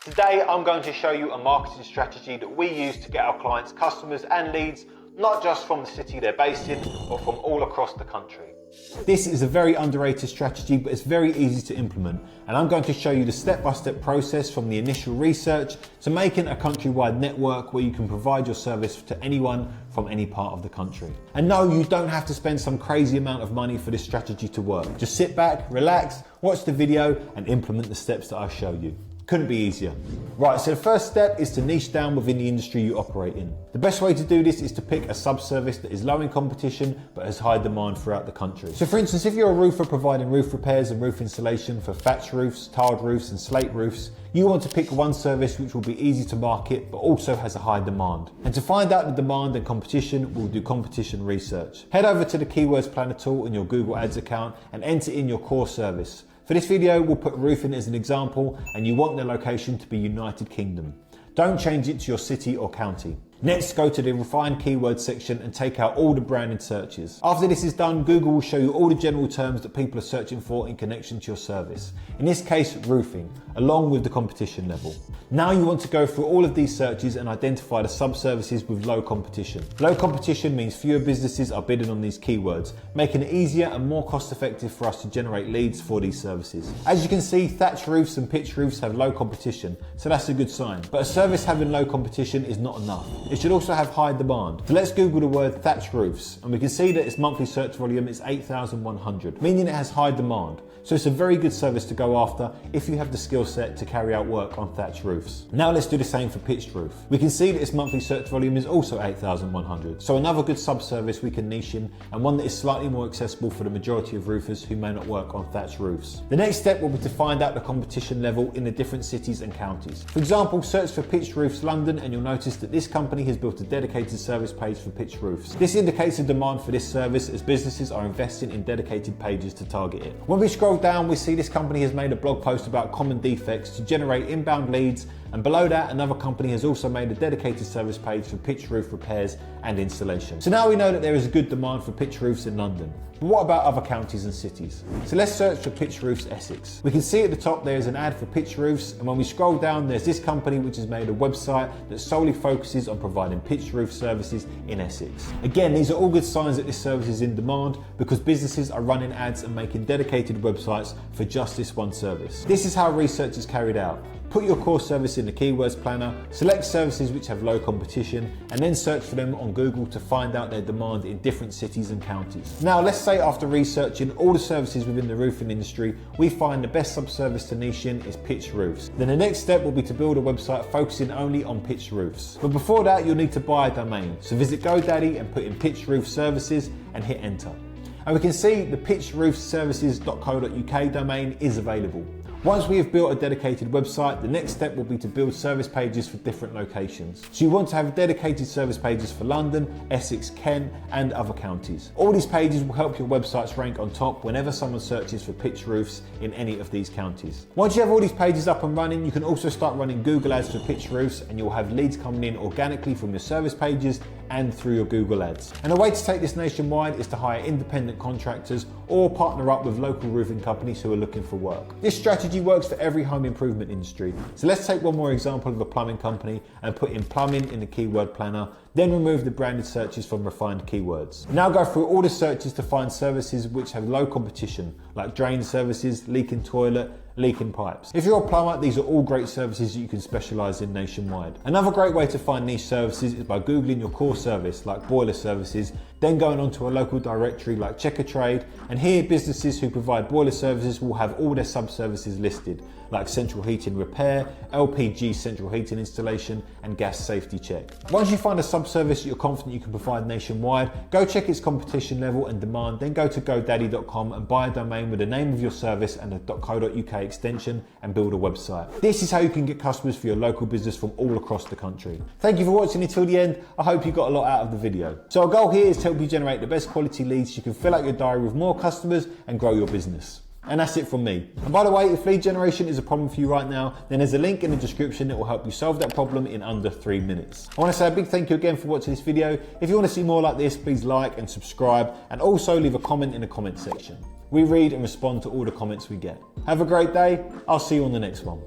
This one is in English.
Today, I'm going to show you a marketing strategy that we use to get our clients customers and leads, not just from the city they're based in, but from all across the country. This is a very underrated strategy, but it's very easy to implement. And I'm going to show you the step-by-step process from the initial research to making a countrywide network where you can provide your service to anyone from any part of the country. And no, you don't have to spend some crazy amount of money for this strategy to work. Just sit back, relax, watch the video and implement the steps that I show you. Couldn't be easier. Right, so the first step is to niche down within the industry you operate in. The best way to do this is to pick a sub-service that is low in competition but has high demand throughout the country. So for instance, if you're a roofer providing roof repairs and roof installation for thatch roofs, tiled roofs and slate roofs, you want to pick one service which will be easy to market but also has a high demand. And to find out the demand and competition, we'll do competition research. Head over to the Keywords Planner tool in your Google Ads account and enter in your core service. For this video, we'll put roofing as an example, and you want the location to be United Kingdom. Don't change it to your city or county. Next, go to the refined keywords section and take out all the branded searches. After this is done, Google will show you all the general terms that people are searching for in connection to your service. In this case, roofing, along with the competition level. Now you want to go through all of these searches and identify the sub-services with low competition. Low competition means fewer businesses are bidding on these keywords, making it easier and more cost-effective for us to generate leads for these services. As you can see, thatch roofs and pitch roofs have low competition, so that's a good sign. But a service having low competition is not enough. It should also have high demand. So let's Google the word thatch roofs, and we can see that its monthly search volume is 8,100, meaning it has high demand. So it's a very good service to go after if you have the skill set to carry out work on thatch roofs. Now let's do the same for pitched roof. We can see that its monthly search volume is also 8,100. So another good sub-service we can niche in, and one that is slightly more accessible for the majority of roofers who may not work on thatch roofs. The next step will be to find out the competition level in the different cities and counties. For example, search for pitched roofs London and you'll notice that this company has built a dedicated service page for pitched roofs. This indicates the demand for this service as businesses are investing in dedicated pages to target it. When we scroll down, we see this company has made a blog post about common defects to generate inbound leads, and below that, another company has also made a dedicated service page for pitched roof repairs and installation. So now we know that there is a good demand for pitched roofs in London. But what about other counties and cities? So let's search for pitched roofs Essex. We can see at the top there is an ad for pitched roofs, and when we scroll down, there's this company which has made a website that solely focuses on providing pitched roof services in Essex. Again, these are all good signs that this service is in demand because businesses are running ads and making dedicated websites for just this one service. This is how research is carried out. Put your core service in the Keywords Planner, select services which have low competition, and then search for them on Google to find out their demand in different cities and counties. Now, let's say after researching all the services within the roofing industry, we find the best sub-service to niche in is pitched roofs. Then the next step will be to build a website focusing only on pitched roofs. But before that, you'll need to buy a domain. So visit GoDaddy and put in pitched roof services and hit enter. And we can see the pitchedroofservices.co.uk domain is available. Once we have built a dedicated website, the next step will be to build service pages for different locations. So you want to have dedicated service pages for London, Essex, Kent, and other counties. All these pages will help your websites rank on top whenever someone searches for pitched roofs in any of these counties. Once you have all these pages up and running, you can also start running Google ads for pitched roofs, and you'll have leads coming in organically from your service pages and through your Google ads. And a way to take this nationwide is to hire independent contractors or partner up with local roofing companies who are looking for work. This strategy works for every home improvement industry. So let's take one more example of a plumbing company and put in plumbing in the keyword planner, then remove the branded searches from refined keywords. Now go through all the searches to find services which have low competition, like drain services, leaking toilet, leaking pipes. If you're a plumber, these are all great services that you can specialise in nationwide. Another great way to find niche services is by Googling your core service, like boiler services, then going onto a local directory like Check a Trade, and here businesses who provide boiler services will have all their sub-services listed, like central heating repair, LPG central heating installation, and gas safety check. Once you find a sub-service that you're confident you can provide nationwide, go check its competition level and demand, then go to GoDaddy.com and buy a domain with the name of your service and a .co.uk extension and build a website. This is how you can get customers for your local business from all across the country. Thank you for watching until the end. I hope you got a lot out of the video. So our goal here is to help you generate the best quality leads so you can fill out your diary with more customers and grow your business. And that's it from me. And by the way, if lead generation is a problem for you right now, then there's a link in the description that will help you solve that problem in under 3 minutes. I want to say a big thank you again for watching this video. If you want to see more like this, please like and subscribe, and also leave a comment in the comment section. We read and respond to all the comments we get. Have a great day. I'll see you on the next one.